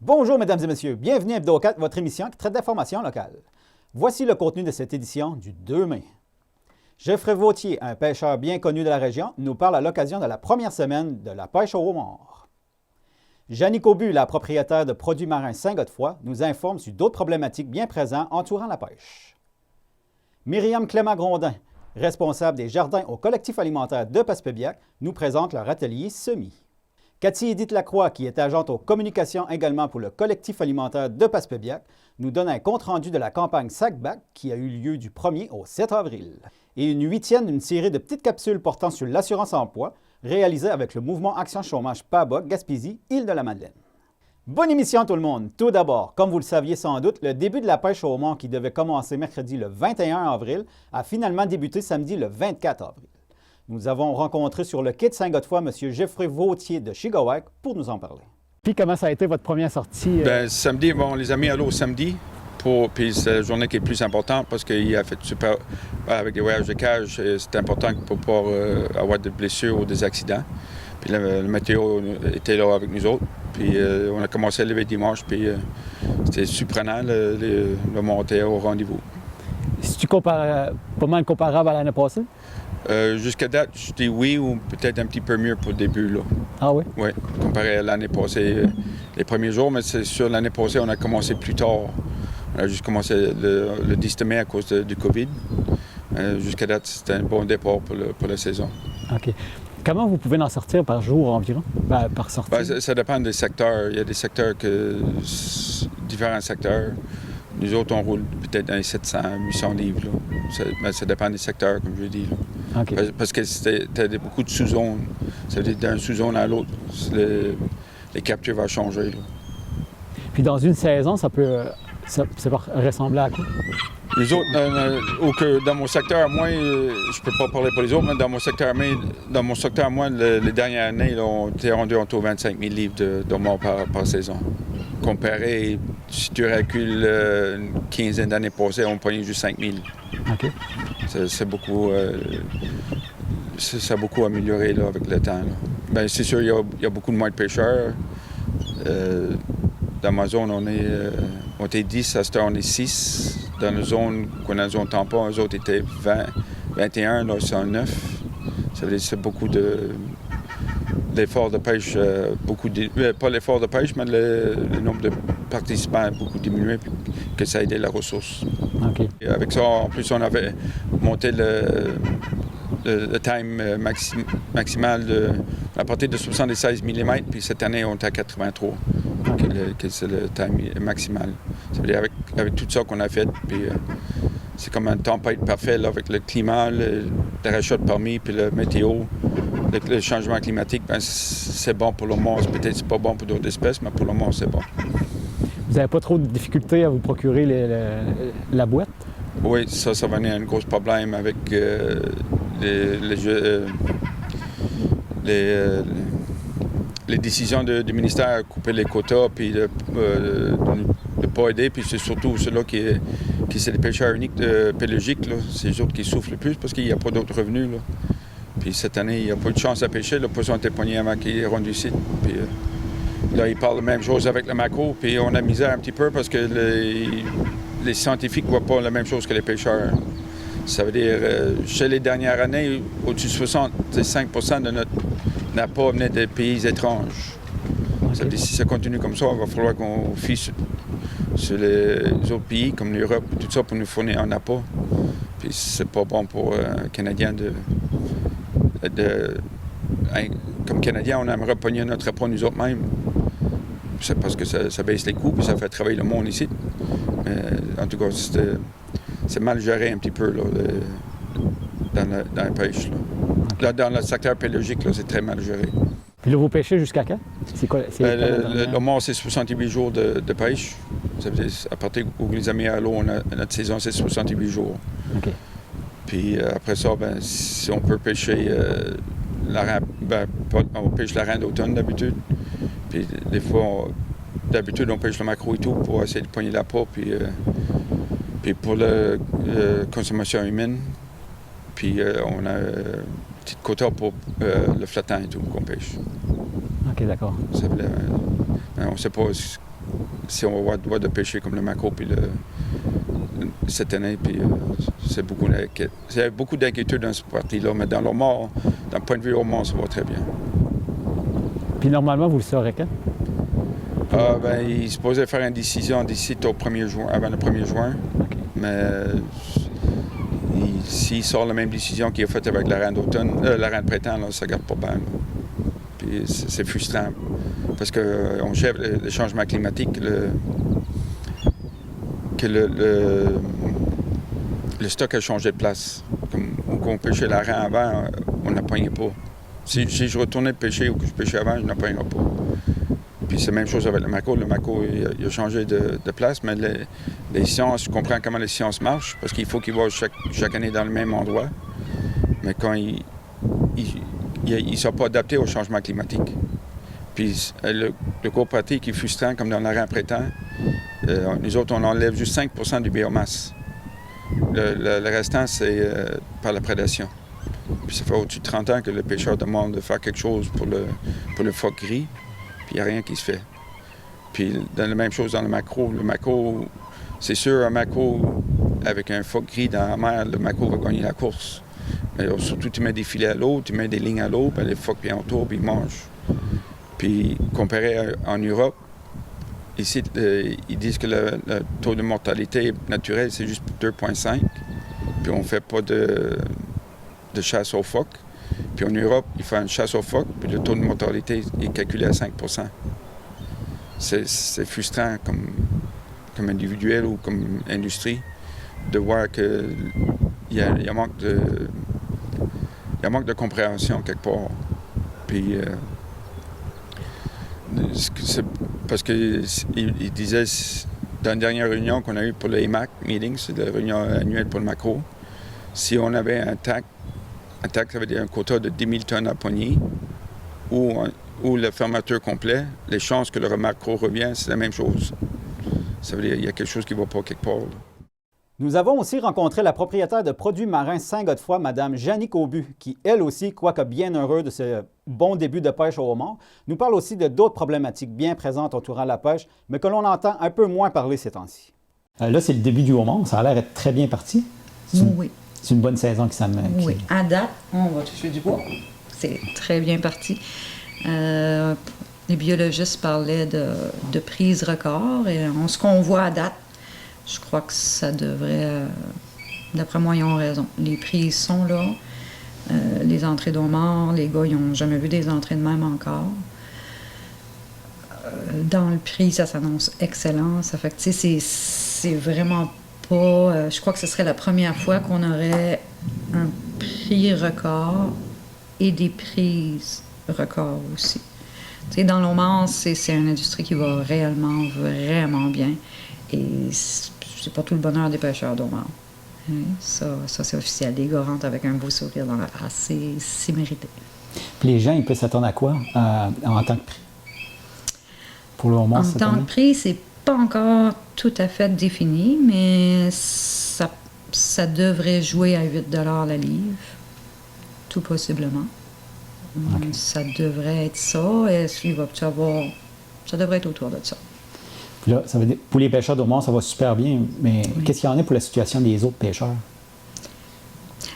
Bonjour mesdames et messieurs, bienvenue à Hebdo 4, votre émission qui traite d'informations locales. Voici le contenu de cette édition du 2 mai. Geoffrey Vautier, un pêcheur bien connu de la région, nous parle à l'occasion de la première semaine de la pêche au homard. Jannick Aubu, la propriétaire de Produits Marins Saint-Godefroy, nous informe sur d'autres problématiques bien présentes entourant la pêche. Myriam Clément-Grondin, responsable des jardins au collectif alimentaire de Passepébiac, nous présente leur atelier semis. Cathy Edith Lacroix, qui est agente aux communications également pour le collectif alimentaire de Passepébiac, nous donne un compte-rendu de la campagne SAC-BAC qui a eu lieu du 1er au 7 avril et une huitième d'une série de petites capsules portant sur l'assurance-emploi réalisée avec le mouvement Action Chômage PABOC Gaspésie, Île-de-la-Madeleine. Bonne émission tout le monde! Tout d'abord, comme vous le saviez sans doute, le début de la pêche au homard qui devait commencer mercredi le 21 avril a finalement débuté samedi le 24 avril. Nous avons rencontré sur le quai de Saint-Godefroy M. Geoffrey Vautier de Chigawac pour nous en parler. Puis comment ça a été votre première sortie? Samedi, on les a mis à l'eau samedi, puis c'est la journée qui est plus importante parce qu'il a fait super avec les voyages de cage. C'est important pour ne pas avoir de blessures ou des accidents. Puis le météo était là avec nous autres. Puis on a commencé à lever dimanche, puis c'était surprenant le monter au rendez-vous. C'est-tu pas mal comparable à l'année passée? Jusqu'à date, je dis oui ou peut-être un petit peu mieux pour le début. Là. Ah oui? Oui, comparé à l'année passée, les premiers jours, mais c'est sûr, l'année passée, on a commencé plus tard. On a juste commencé le 10 mai à cause du COVID. Jusqu'à date, c'était un bon départ pour la saison. OK. Comment vous pouvez en sortir par jour environ? Par sortie? Ça dépend des secteurs. Il y a des secteurs différents secteurs. Nous autres, on roule peut-être dans les 700, 800 livres. Là. Ça dépend des secteurs, comme je l'ai dit. Là. Okay. Parce que c'était beaucoup de sous-zones. Ça veut dire d'un sous-zone à l'autre, les captures vont changer. Là. Puis dans une saison, ça peut ressembler à quoi? Les autres, dans mon secteur, moi, je peux pas parler pour les autres, mais dans mon secteur, moi, les dernières années, là, on était rendu autour de 25 000 livres de morts par saison. Comparé, si tu recules une quinzaine d'années passées, on prenait juste 5 000. OK. C'est beaucoup, ça a beaucoup amélioré là, avec le temps. Bien, c'est sûr, il y a beaucoup de moins de pêcheurs. Dans ma zone, on était 10, à cette heure, on est 6. Dans la zone qu'on a la zone tampon, eux autres étaient 20, 21, là, c'est 9. Ça veut dire que c'est beaucoup l'effort de pêche, pas l'effort de pêche, mais le nombre de participants a beaucoup diminué, puis que ça a aidé la ressource. Okay. Et avec ça, en plus, on avait monté le time maximal à partir de 76 mm, puis cette année, on est à 83, que c'est le time maximal. Ça veut dire avec tout ça qu'on a fait, puis c'est comme un tempête parfait là, avec le climat, la rachète parmi, puis le météo. Le changement climatique, ben, c'est bon pour le homard. Peut-être que c'est pas bon pour d'autres espèces, mais pour le homard, c'est bon. Vous n'avez pas trop de difficultés à vous procurer la boîte? Oui, ça va venir un gros problème avec les décisions du ministère à couper les quotas, puis de ne pas aider, puis c'est surtout ceux-là qui c'est les pêcheurs uniques pélagiques, là. C'est les autres qui souffrent le plus parce qu'il n'y a pas d'autres revenus. Là. Puis cette année, il n'y a pas eu de chance à pêcher. Le poisson était poigné avant qu'il est rendu ici. Puis là, ils parlent la même chose avec le maquereau. Puis on a misère un petit peu parce que les scientifiques ne voient pas la même chose que les pêcheurs. Ça veut dire, chez les dernières années, au-dessus de 65 de notre appât venait des pays étranges. Okay. Ça veut dire, si ça continue comme ça, il va falloir qu'on fie sur les autres pays, comme l'Europe, tout ça, pour nous fournir un appât. Puis c'est pas bon pour un Canadien comme Canadiens, on aimerait pogner notre appât nous autres mêmes. C'est parce que ça baisse les coûts, puis ça fait travailler le monde ici. Mais en tout cas, c'est mal géré un petit peu là, dans la pêche. Là. Dans le secteur pélagique, là, c'est très mal géré. Puis là, vous pêchez jusqu'à quand? Le homard, c'est 68 jours de pêche. Ça veut dire, à partir où vous les avez mis à l'eau, notre saison, c'est 68 jours. OK. Puis après ça, ben, si on peut pêcher on pêche la reine d'automne d'habitude. Puis des fois, d'habitude, on pêche le maquereau et tout pour essayer de pogner l'appât. Puis pour la consommation humaine, puis on a une petite quota pour le flottant et tout qu'on pêche. OK, d'accord. On ne sait pas si on va avoir le droit de pêcher comme le maquereau puis cette année. Puis c'est beaucoup d'inquiétude dans ce parti-là, mais dans le mort, d'un point de vue mort, ça va très bien. Puis normalement, vous le saurez quand? Il est supposé faire une décision d'ici au 1er juin, avant le 1er juin. Okay. Mais s'il sort la même décision qu'il a faite avec la reine d'automne, la reine de printemps, là, ça ne garde pas bien. Là. Puis c'est frustrant. Parce qu'on gère le changement climatique, que le stock a changé de place. Comme on pêchait la reine avant, on n'appoignait pas. Si je retournais pêcher ou que je pêchais avant, je n'appoignerais pas. Puis c'est la même chose avec le maquereau. Le maquereau, il a changé de place, mais les sciences, je comprends comment les sciences marchent, parce qu'il faut qu'ils voient chaque année dans le même endroit. Mais quand ils ne sont pas adaptés au changement climatique. Puis le gros pratique qui est frustrant, comme dans l'arrêt printemps, nous autres, on enlève juste 5 % du biomasse. Le restant, c'est par la prédation. Puis ça fait au-dessus de 30 ans que le pêcheur demande de faire quelque chose pour le phoque gris. Puis il n'y a rien qui se fait. Puis dans la même chose dans le maquereau. Le maquereau, c'est sûr, un maquereau avec un phoque gris dans la mer, le maquereau va gagner la course. Mais surtout, tu mets des filets à l'eau, tu mets des lignes à l'eau, puis les phoques viennent autour, puis ils mangent. Puis comparé en Europe, ici, ils disent que le taux de mortalité naturelle, c'est juste 2,5. Puis on ne fait pas de chasse aux phoques. Puis en Europe, ils font une chasse aux phoques, puis le taux de mortalité est calculé à 5 %. C'est frustrant comme individuel ou comme industrie de voir qu'il y a un manque de compréhension quelque part. Puis parce qu'il disait dans la dernière réunion qu'on a eue pour le EMAC meeting, c'est la réunion annuelle pour le maquereau, si on avait un TAC, ça veut dire un quota de 10 000 tonnes à poignée, ou le fermeture complet, les chances que le maquereau revienne, c'est la même chose. Ça veut dire qu'il y a quelque chose qui ne va pas quelque part. Là. Nous avons aussi rencontré la propriétaire de produits marins Saint-Godefroy, Mme Jannick Aubu, qui, elle aussi, quoique bien heureux de ce bon début de pêche au homard, nous parle aussi de d'autres problématiques bien présentes entourant la pêche, mais que l'on entend un peu moins parler ces temps-ci. Là, c'est le début du homard. Ça a l'air d'être très bien parti. Oui. C'est une bonne saison qui s'amène. Oui. À date, on va toucher du bois. C'est très bien parti. Les biologistes parlaient de prise record. Et ce qu'on voit à date, je crois que ça devrait... d'après moi, ils ont raison. Les prises sont là. Les entrées d'homard, les gars, ils n'ont jamais vu des entrées de même encore. Dans le prix, ça s'annonce excellent. Ça fait que, tu sais, c'est vraiment pas... je crois que ce serait la première fois qu'on aurait un prix record et des prises record aussi. Tu sais, dans l'homard, c'est une industrie qui va réellement, vraiment bien. Et c'est pas tout le bonheur des pêcheurs d'homard. Ça c'est officiel. Les gars rentrent avec un beau sourire dans la race. C'est mérité. Puis les gens, ils peuvent s'attendre à quoi en tant que prix? Pour le homard, en tant que prix, c'est pas encore tout à fait défini, mais ça devrait jouer à 8 $ la livre, tout possiblement. Okay. Ça devrait être ça. Et ça devrait être autour de ça. Puis là, ça veut dire, pour les pêcheurs d'homard, ça va super bien, mais oui. Qu'est-ce qu'il y en a pour la situation des autres pêcheurs?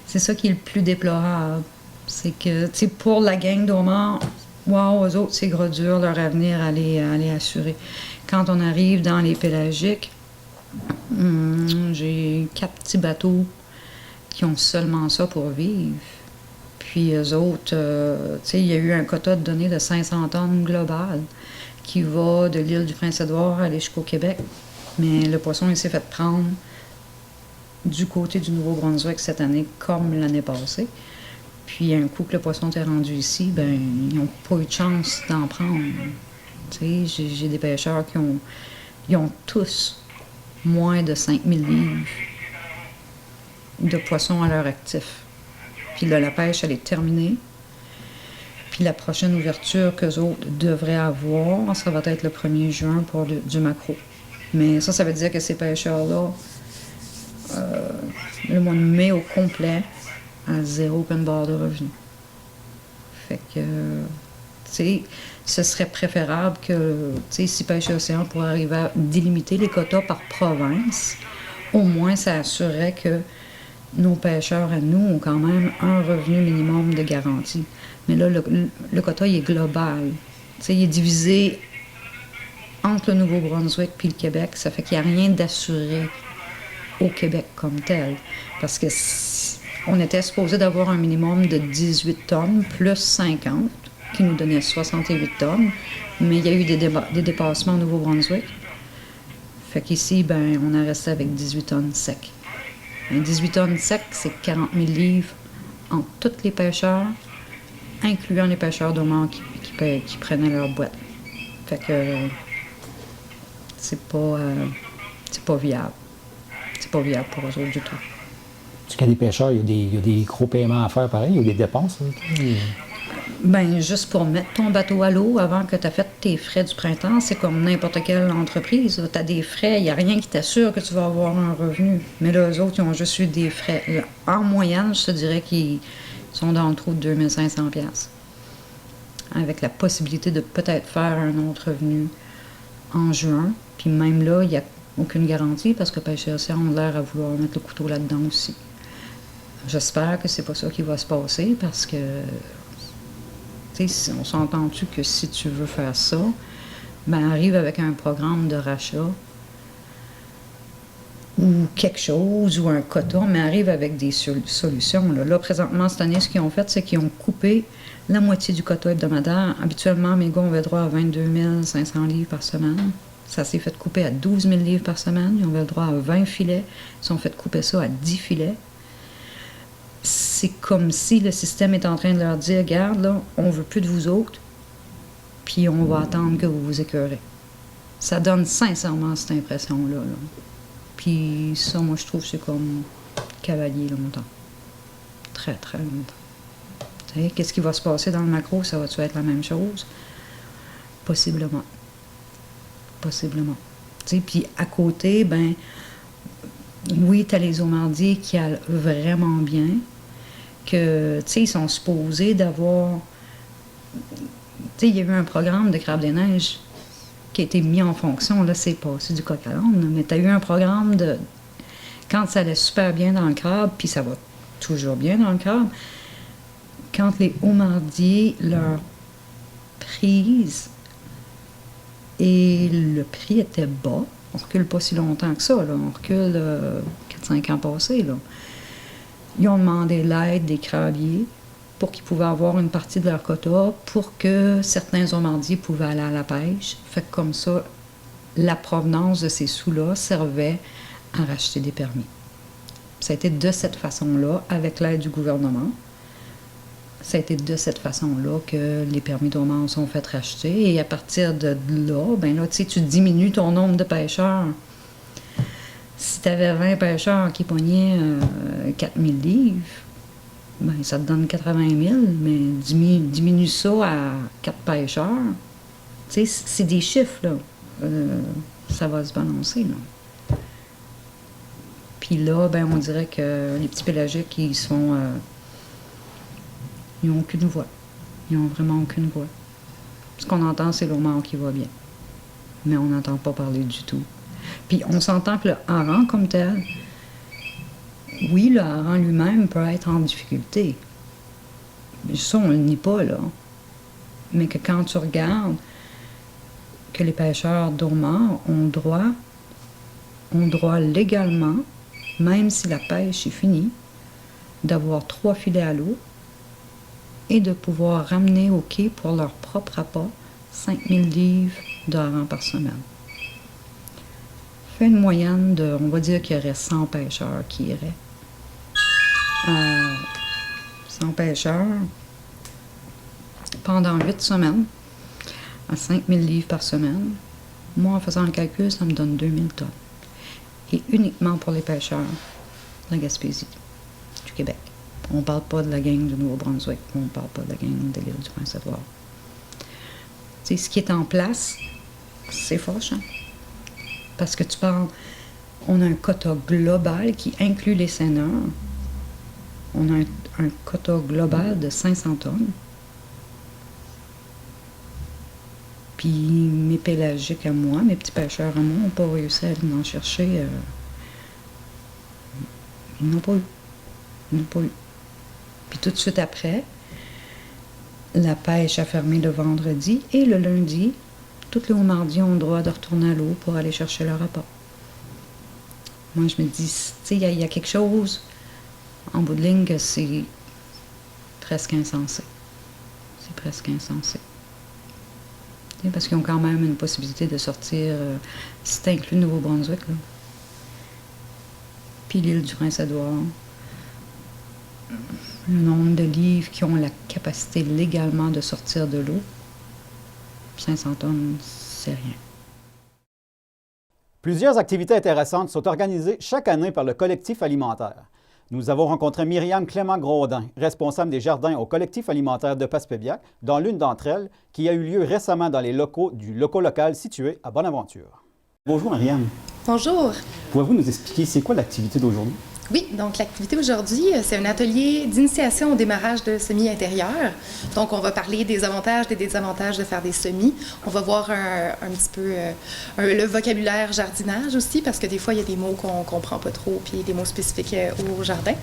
C'est ça qui est le plus déplorable. C'est que, tu sais, pour la gang d'homard, wow, eux autres, c'est gros dur, leur avenir à les assurer. Quand on arrive dans les pélagiques, j'ai 4 petits bateaux qui ont seulement ça pour vivre. Puis eux autres, tu sais, il y a eu un quota de données de 500 tonnes global qui va de l'île du Prince-Édouard aller jusqu'au Québec. Mais le poisson, il s'est fait prendre du côté du Nouveau-Brunswick cette année, comme l'année passée. Puis un coup que le poisson est rendu ici, ben ils n'ont pas eu de chance d'en prendre. Tu sais, j'ai des pêcheurs qui ont tous moins de 5000 livres de poissons à leur actif. Puis là, la pêche, elle est terminée. Puis la prochaine ouverture qu'eux autres devraient avoir, ça va être le 1er juin pour du maquereau. Mais ça veut dire que ces pêcheurs-là, le mois de mai au complet, à 0 aucune barre de revenus. Fait que sais, ce serait préférable que, si Pêche et Océan pourrait arriver à délimiter les quotas par province, au moins ça assurerait que nos pêcheurs à nous ont quand même un revenu minimum de garantie. Mais là, le quota, il est global. Tu sais, il est divisé entre le Nouveau-Brunswick puis le Québec. Ça fait qu'il n'y a rien d'assuré au Québec comme tel. Parce que on était supposé d'avoir un minimum de 18 tonnes plus 50, qui nous donnait 68 tonnes. Mais il y a eu des dépassements au Nouveau-Brunswick. Fait qu'ici, ben, on a resté avec 18 tonnes secs. 18 tonnes secs, c'est 40 000 livres entre tous les pêcheurs, incluant les pêcheurs dormants qui prenaient leur boîte. Fait que c'est pas viable. C'est pas viable pour eux autres du tout. Parce qu'il y a des pêcheurs, il y a des gros paiements à faire pareil, il y a des dépenses. Ben, juste pour mettre ton bateau à l'eau avant que tu aies fait tes frais du printemps, c'est comme n'importe quelle entreprise. Tu as des frais, il n'y a rien qui t'assure que tu vas avoir un revenu. Mais là, eux autres, ils ont juste eu des frais. Là, en moyenne, je te dirais qu'ils sont dans le trou de 2500 $. Avec la possibilité de peut-être faire un autre revenu en juin. Puis même là, il n'y a aucune garantie parce que Pêche et Océan ont l'air à vouloir mettre le couteau là-dedans aussi. J'espère que c'est pas ça qui va se passer parce que on s'entend-tu que si tu veux faire ça, ben arrive avec un programme de rachat ou quelque chose, ou un quota, mais arrive avec des solutions. Là, présentement, cette année, ce qu'ils ont fait, c'est qu'ils ont coupé la moitié du quota hebdomadaire. Habituellement, mes gars avaient droit à 22 500 livres par semaine. Ça s'est fait couper à 12 000 livres par semaine. Ils avaient le droit à 20 filets. Ils sont fait couper ça à 10 filets. C'est comme si le système est en train de leur dire, regarde, là, on veut plus de vous autres, puis on va attendre que vous vous écœurez. Ça donne sincèrement cette impression-là. Là. Puis ça, moi, je trouve que c'est comme cavalier longtemps. Très, très longtemps. Qu'est-ce qui va se passer dans le macro? Ça va-tu être la même chose? Possiblement. Possiblement. Puis à côté, ben oui, tu as les Aumardiers qui allent vraiment bien, que, tu sais, ils sont supposés d'avoir... Tu sais, il y a eu un programme de Crabe des Neiges qui a été mis en fonction, là, c'est passé du coq à l'âne, mais tu as eu un programme de... Quand ça allait super bien dans le crabe, puis ça va toujours bien dans le crabe, quand les Aumardiers leur prise et le prix était bas, on ne recule pas si longtemps que ça, là. On recule 4-5 ans passés. Là. Ils ont demandé l'aide des crabiers pour qu'ils pouvaient avoir une partie de leur quota pour que certains Aumardiers pouvaient aller à la pêche. Fait que comme ça, la provenance de ces sous-là servait à racheter des permis. Ça a été de cette façon-là, avec l'aide du gouvernement. Ça a été de cette façon-là que les permis d'Aumont sont faits racheter. Et à partir de là, ben là, tu sais, tu diminues ton nombre de pêcheurs. Si tu avais 20 pêcheurs qui pognaient 4000 livres, ben ça te donne 80 000, mais diminue ça à 4 pêcheurs. Tu sais, c'est des chiffres, là. Ça va se balancer, là. Puis là, ben on dirait que les petits pélagiques, ils sont... ils n'ont aucune voix. Ils n'ont vraiment aucune voix. Ce qu'on entend, c'est l'Aumont qui va bien. Mais on n'entend pas parler du tout. Puis on s'entend que le hareng comme tel, oui, le hareng lui-même peut être en difficulté. Ça, on ne le nie pas, là. Mais que quand tu regardes que les pêcheurs d'Aumont ont droit légalement, même si la pêche est finie, d'avoir 3 filets à l'eau, et de pouvoir ramener au quai pour leur propre appât 5000 livres de hareng par semaine. Fait une moyenne de, on va dire qu'il y aurait 100 pêcheurs qui iraient. 100 pêcheurs pendant 8 semaines, à 5000 livres par semaine. Moi, en faisant le calcul, ça me donne 2000 tonnes. Et uniquement pour les pêcheurs de la Gaspésie, du Québec. On ne parle pas de la gang du Nouveau-Brunswick, on ne parle pas de la gang de l'île du Prince-Édouard. Tu sais, ce qui est en place, c'est fâchant. Parce que tu parles, on a un quota global qui inclut les seineurs. On a un quota global de 500 tonnes. Puis mes pélagiques à moi, mes petits pêcheurs à moi, n'ont pas réussi à aller en chercher. Ils n'ont pas eu. Ils n'ont pas eu. Puis tout de suite après, la pêche a fermé le vendredi et le lundi, tous les hauts-mardis ont le droit de retourner à l'eau pour aller chercher leur apport. Moi, je me dis, tu sais, il y a quelque chose, en bout de ligne, que c'est presque insensé. C'est presque insensé. Tu sais, parce qu'ils ont quand même une possibilité de sortir, si c'est inclus le Nouveau-Brunswick, là. Puis l'île du Prince-Édouard. Le nombre de livres qui ont la capacité légalement de sortir de l'eau, 500 tonnes, c'est rien. Plusieurs activités intéressantes sont organisées chaque année par le collectif alimentaire. Nous avons rencontré Myriam Clément-Grodin, responsable des jardins au collectif alimentaire de Passepébiac, dans l'une d'entre elles, qui a eu lieu récemment dans les locaux du local situé à Bonaventure. Bonjour Marianne. Bonjour. Pouvez-vous nous expliquer c'est quoi l'activité d'aujourd'hui? Oui, donc l'activité aujourd'hui, c'est un atelier d'initiation au démarrage de semis intérieurs. Donc, on va parler des avantages, des désavantages de faire des semis. On va voir un petit peu le vocabulaire jardinage aussi, parce que des fois, il y a des mots qu'on ne comprend pas trop, puis des mots spécifiques au jardin.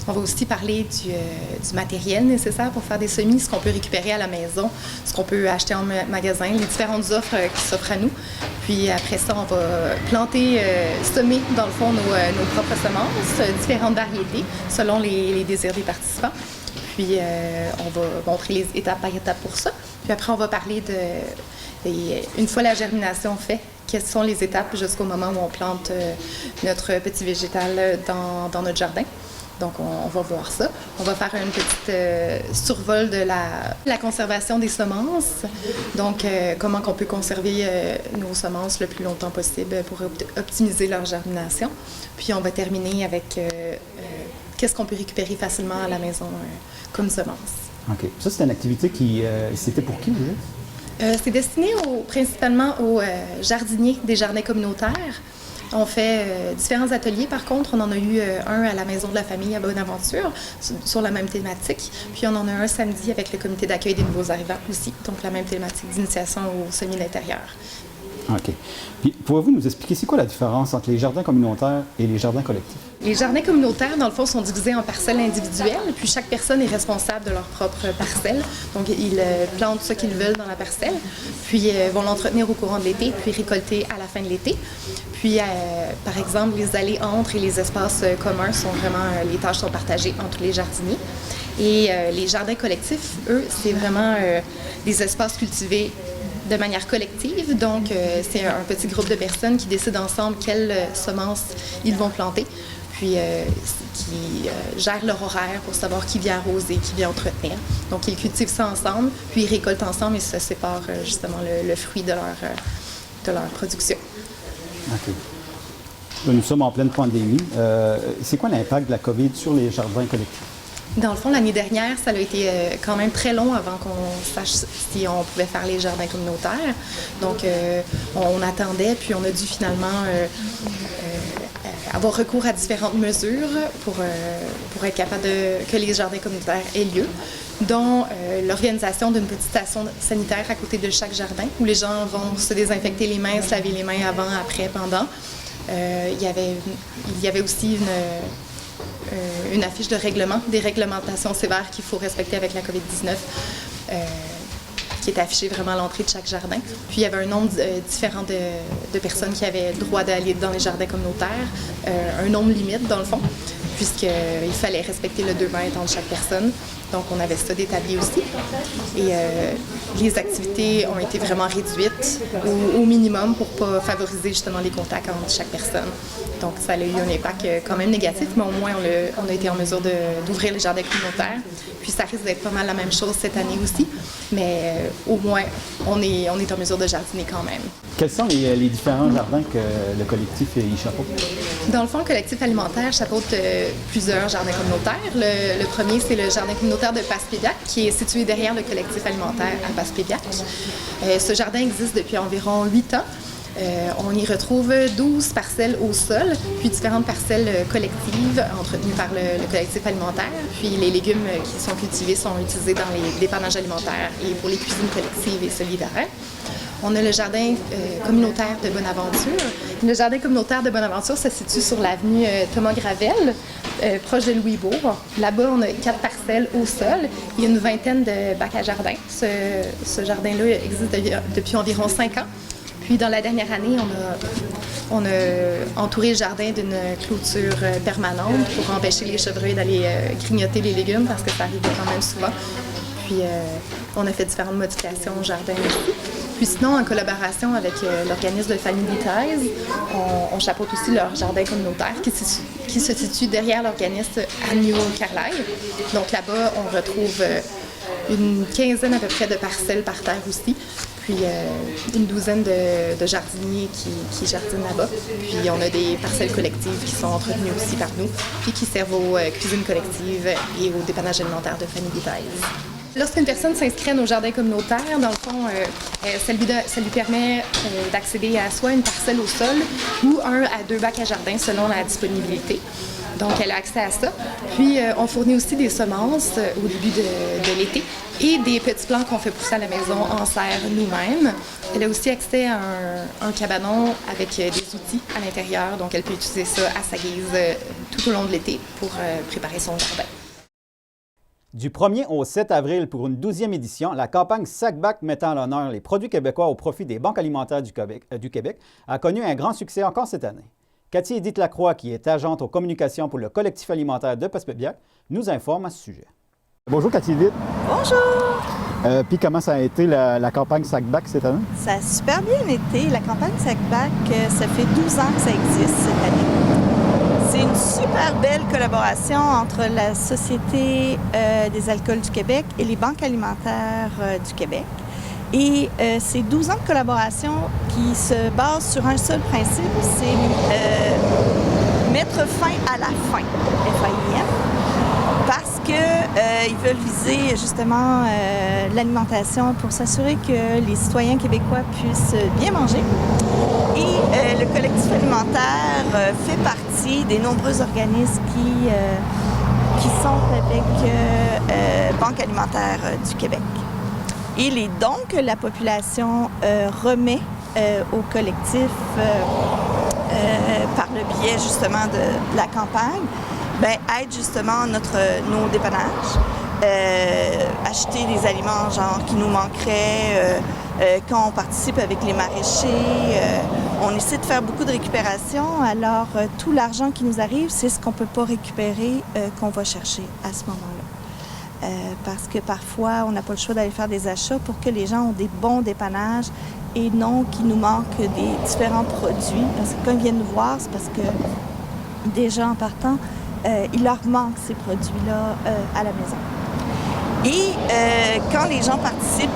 On va aussi parler du matériel nécessaire pour faire des semis, ce qu'on peut récupérer à la maison, ce qu'on peut acheter en magasin, les différentes offres qui s'offrent à nous. Puis après ça, on va planter, semer dans le fond nos propres semences, différentes variétés selon les désirs des participants. Puis on va montrer les étapes par étape pour ça. Puis après, on va parler une fois la germination faite, quelles sont les étapes jusqu'au moment où on plante notre petit végétal dans notre jardin. Donc, on va voir ça. On va faire une petite survol de la conservation des semences. Donc, comment on peut conserver nos semences le plus longtemps possible pour optimiser leur germination. Puis, on va terminer avec qu'est-ce qu'on peut récupérer facilement à la maison comme semence. OK. Ça, c'est une activité qui... c'était pour qui, vous dites? C'est destiné principalement aux jardiniers des jardins communautaires. On fait différents ateliers. Par contre, on en a eu un à la Maison de la Famille à Bonaventure sur la même thématique. Puis on en a un samedi avec le comité d'accueil des nouveaux arrivants aussi. Donc la même thématique d'initiation au semis d'intérieur. OK. Puis pouvez-vous nous expliquer c'est quoi la différence entre les jardins communautaires et les jardins collectifs? Les jardins communautaires, dans le fond, sont divisés en parcelles individuelles, puis chaque personne est responsable de leur propre parcelle. Donc, ils plantent ce qu'ils veulent dans la parcelle, puis vont l'entretenir au courant de l'été, puis récolter à la fin de l'été. Puis, par exemple, les allées entre et les espaces communs sont vraiment, les tâches sont partagées entre les jardiniers. Et les jardins collectifs, eux, c'est vraiment des espaces cultivés de manière collective. Donc, c'est un petit groupe de personnes qui décident ensemble quelles semences ils vont planter, puis qui gèrent leur horaire pour savoir qui vient arroser, qui vient entretenir. Donc, ils cultivent ça ensemble, puis ils récoltent ensemble et se séparent justement le fruit de leur production. OK. Là, nous sommes en pleine pandémie. C'est quoi l'impact de la COVID sur les jardins collectifs? Dans le fond, l'année dernière, ça a été quand même très long avant qu'on sache si on pouvait faire les jardins communautaires. Donc, on attendait, puis on a dû finalement avoir recours à différentes mesures pour être capable que les jardins communautaires aient lieu, dont l'organisation d'une petite station sanitaire à côté de chaque jardin, où les gens vont se désinfecter les mains, se laver les mains avant, après, pendant. Il y avait aussi une affiche de règlement, des réglementations sévères qu'il faut respecter avec la COVID-19, qui est affichée vraiment à l'entrée de chaque jardin. Puis il y avait un nombre différent de personnes qui avaient le droit d'aller dans les jardins communautaires, un nombre limite dans le fond, puisqu'il fallait respecter le 2 mètres entre chaque personne. Donc on avait ça d'établi aussi. Et les activités ont été vraiment réduites au minimum pour ne pas favoriser justement les contacts entre chaque personne. Donc ça a eu un impact quand même négatif, mais au moins on a été en mesure d'ouvrir les jardins communautaires. Puis ça risque d'être pas mal la même chose cette année aussi, mais au moins on est en mesure de jardiner quand même. Quels sont les différents jardins que le collectif y chapeaute? Dans le fond, le collectif alimentaire chapeaute plusieurs jardins communautaires. Le premier, c'est le jardin communautaire de Passepébiac, qui est situé derrière le collectif alimentaire à Passepébiac. Ce jardin existe depuis environ 8 ans. On y retrouve 12 parcelles au sol, puis différentes parcelles collectives entretenues par le collectif alimentaire. Puis les légumes qui sont cultivés sont utilisés dans les dépannages alimentaires et pour les cuisines collectives et solidaires. On a le jardin communautaire de Bonaventure. Le jardin communautaire de Bonaventure se situe sur l'avenue Thomas Gravel, proche de Louisbourg. Là-bas, on a 4 parcelles au sol et une vingtaine de bacs à jardin. Ce jardin-là existe depuis environ 5 ans. Puis, dans la dernière année, on a entouré le jardin d'une clôture permanente pour empêcher les chevreuils d'aller grignoter les légumes parce que ça arrivait quand même souvent. Puis, on a fait différentes modifications au jardin aussi. Puis sinon, en collaboration avec l'organisme de Family Ties, on chapeaute aussi leur jardin communautaire qui se situe derrière l'organisme à New Carlisle. Donc là-bas, on retrouve une quinzaine à peu près de parcelles par terre aussi. Puis une douzaine de jardiniers qui jardinent là-bas. Puis on a des parcelles collectives qui sont entretenues aussi par nous, puis qui servent aux cuisines collectives et au dépannage alimentaire de Family Ties. Lorsqu'une personne s'inscrit à nos jardins communautaires, dans le fond, ça lui permet d'accéder à soit une parcelle au sol ou 1 à 2 bacs à jardin selon la disponibilité. Donc, elle a accès à ça. Puis, on fournit aussi des semences au début de l'été et des petits plants qu'on fait pousser à la maison en serre nous-mêmes. Elle a aussi accès à un cabanon avec des outils à l'intérieur. Donc, elle peut utiliser ça à sa guise tout au long de l'été pour préparer son jardin. Du 1er au 7 avril, pour une 12e édition, la campagne Sac-Bac mettant à l'honneur les produits québécois au profit des banques alimentaires du Québec a connu un grand succès encore cette année. Cathy Edith Lacroix, qui est agente aux communications pour le collectif alimentaire de Passepébiac, nous informe à ce sujet. Bonjour Cathy Edith. Bonjour! Puis comment ça a été la campagne Sac-Bac cette année? Ça a super bien été. La campagne Sac-Bac, ça fait 12 ans que ça existe cette année. C'est une super belle collaboration entre la Société des alcools du Québec et les banques alimentaires du Québec. Et c'est 12 ans de collaboration qui se basent sur un seul principe, c'est mettre fin à la faim, F-A-I-N, parce qu'ils veulent viser justement l'alimentation pour s'assurer que les citoyens québécois puissent bien manger. Et le collectif alimentaire fait partie des nombreux organismes qui sont avec Banque alimentaire du Québec. Et les dons que la population remet au collectif par le biais justement de la campagne, aide justement nos dépannages, acheter des aliments genre qui nous manqueraient quand on participe avec les maraîchers. On essaie de faire beaucoup de récupération, alors tout l'argent qui nous arrive, c'est ce qu'on ne peut pas récupérer qu'on va chercher à ce moment-là. Parce que parfois, on n'a pas le choix d'aller faire des achats pour que les gens ont des bons dépannages et non qu'il nous manque des différents produits. Parce que quand ils viennent nous voir, c'est parce que déjà en partant, il leur manque ces produits-là à la maison. Et quand les gens participent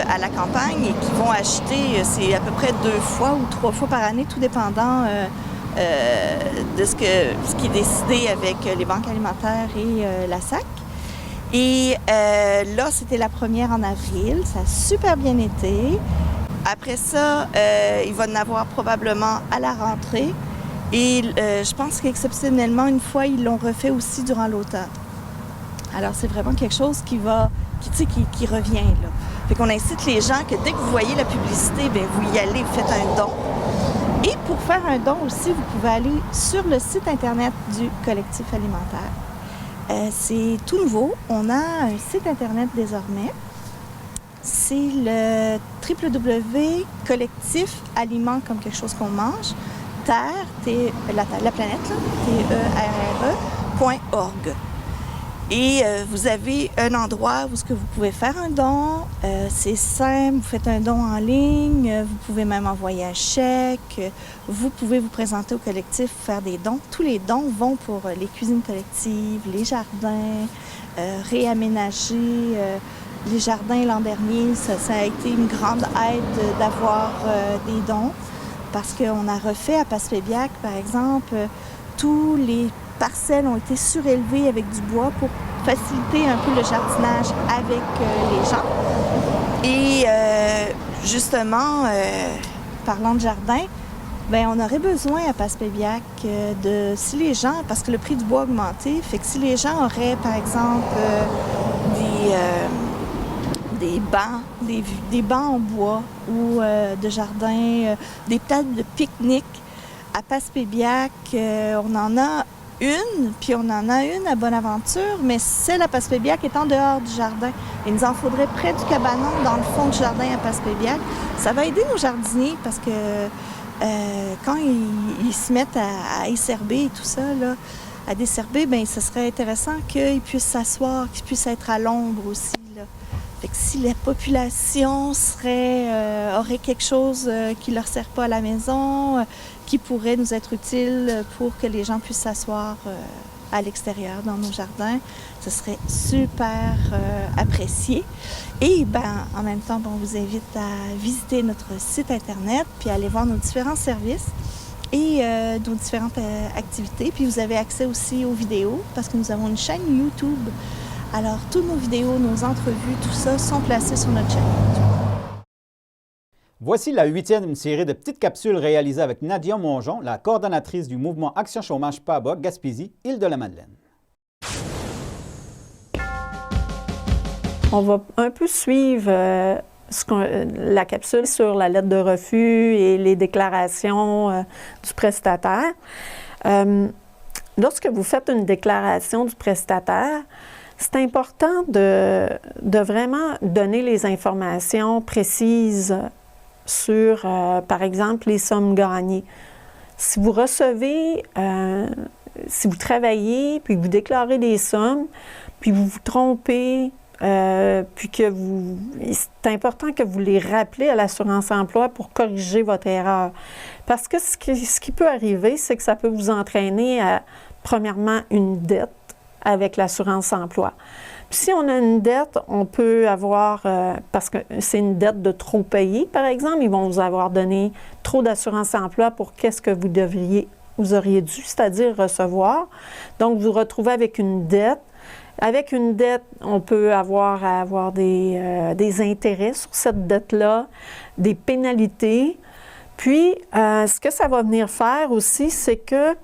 à la campagne et qu'ils vont acheter, c'est à peu près 2 fois ou 3 fois par année, tout dépendant de ce qui est décidé avec les banques alimentaires et la SAC. Et là, c'était la première en avril. Ça a super bien été. Après ça, il va y en avoir probablement à la rentrée. Et je pense qu'exceptionnellement, une fois, ils l'ont refait aussi durant l'automne. Alors, c'est vraiment quelque chose qui revient, là. Fait qu'on incite les gens que dès que vous voyez la publicité, bien, vous y allez, vous faites un don. Et pour faire un don aussi, vous pouvez aller sur le site Internet du collectif alimentaire. C'est tout nouveau. On a un site Internet désormais. C'est le www.collectif aliments comme quelque chose qu'on mange, terre, la planète, TERRE.org. Et vous avez un endroit où vous pouvez faire un don. C'est simple, vous faites un don en ligne, vous pouvez même envoyer un chèque, vous pouvez vous présenter au collectif, faire des dons. Tous les dons vont pour les cuisines collectives, les jardins, réaménager les jardins l'an dernier. Ça a été une grande aide d'avoir des dons parce qu'on a refait à Passepébiac, par exemple, tous les parcelles ont été surélevées avec du bois pour faciliter un peu le jardinage avec les gens. Et justement, parlant de jardin, on aurait besoin à Passepébiac si les gens, parce que le prix du bois a augmenté, fait que si les gens auraient, par exemple, des bancs, des bancs en bois ou de jardin, des tables de pique-nique. À Passepébiac, on en a une, puis on en a une à Bonaventure, mais celle à Passepébiac est en dehors du jardin. Il nous en faudrait près du cabanon, dans le fond du jardin à Passepébiac. Ça va aider nos jardiniers parce que quand ils se mettent à esherber et tout ça, là, à desherber, bien, ce serait intéressant qu'ils puissent s'asseoir, qu'ils puissent être à l'ombre aussi, là. Fait que si la population aurait quelque chose qui ne leur sert pas à la maison, qui pourrait nous être utile pour que les gens puissent s'asseoir à l'extérieur dans nos jardins, ce serait super apprécié. Et ben, en même temps, on vous invite à visiter notre site Internet puis aller voir nos différents services et nos différentes activités. Puis vous avez accès aussi aux vidéos parce que nous avons une chaîne YouTube. Alors, toutes nos vidéos, nos entrevues, tout ça sont placés sur notre chaîne YouTube. Voici la 8e d'une série de petites capsules réalisées avec Nadia Mongeon, la coordonnatrice du mouvement Action Chômage PABA Gaspésie, Île-de-la-Madeleine. On va un peu suivre la capsule sur la lettre de refus et les déclarations du prestataire. Lorsque vous faites une déclaration du prestataire, c'est important de vraiment donner les informations précises sur, par exemple, les sommes gagnées. Si vous recevez, si vous travaillez, puis vous déclarez des sommes, puis vous vous trompez, puis c'est important que vous les rappelez à l'assurance-emploi pour corriger votre erreur. Parce que ce qui peut arriver, c'est que ça peut vous entraîner à, premièrement, une dette avec l'assurance-emploi. Puis si on a une dette, on peut avoir, parce que c'est une dette de trop payer, par exemple, ils vont vous avoir donné trop d'assurance-emploi pour qu'est-ce que vous auriez dû, c'est-à-dire recevoir. Donc, vous vous retrouvez avec une dette. Avec une dette, on peut avoir des intérêts sur cette dette-là, des pénalités. Puis, ce que ça va venir faire aussi, c'est que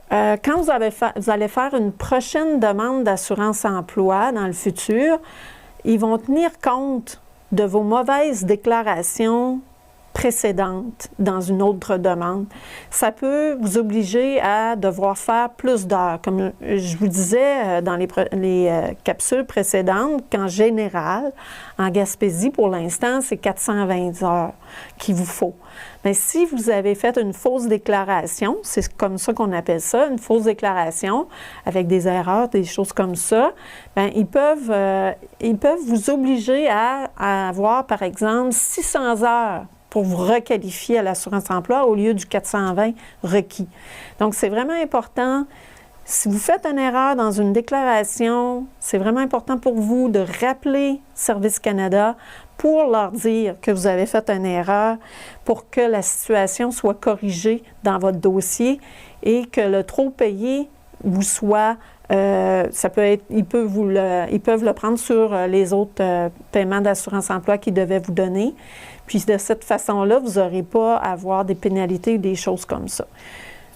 quand vous allez faire une prochaine demande d'assurance-emploi dans le futur, ils vont tenir compte de vos mauvaises déclarations précédentes dans une autre demande. Ça peut vous obliger à devoir faire plus d'heures. Comme je vous disais dans les capsules précédentes, qu'en général, en Gaspésie, pour l'instant, c'est 420 heures qu'il vous faut. Mais si vous avez fait une fausse déclaration, c'est comme ça qu'on appelle ça, une fausse déclaration, avec des erreurs, des choses comme ça, bien, ils peuvent vous obliger à avoir, par exemple, 600 heures pour vous requalifier à l'assurance-emploi au lieu du 420 requis. Donc, c'est vraiment important. Si vous faites une erreur dans une déclaration, c'est vraiment important pour vous de rappeler Service Canada pour leur dire que vous avez fait une erreur pour que la situation soit corrigée dans votre dossier et que le trop payé vous soit, ça peut être, ils peuvent le prendre sur les autres paiements d'assurance-emploi qu'ils devaient vous donner. Puis de cette façon-là, vous n'aurez pas à avoir des pénalités ou des choses comme ça.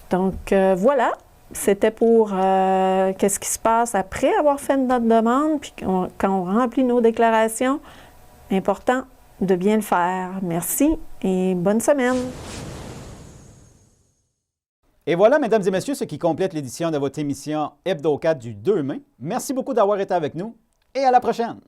Donc voilà, c'était pour qu'est-ce qui se passe après avoir fait notre demande, puis quand on remplit nos déclarations. Important de bien le faire. Merci et bonne semaine. Et voilà, mesdames et messieurs, ce qui complète l'édition de votre émission Hebdo 4 du 2 mai. Merci beaucoup d'avoir été avec nous et à la prochaine!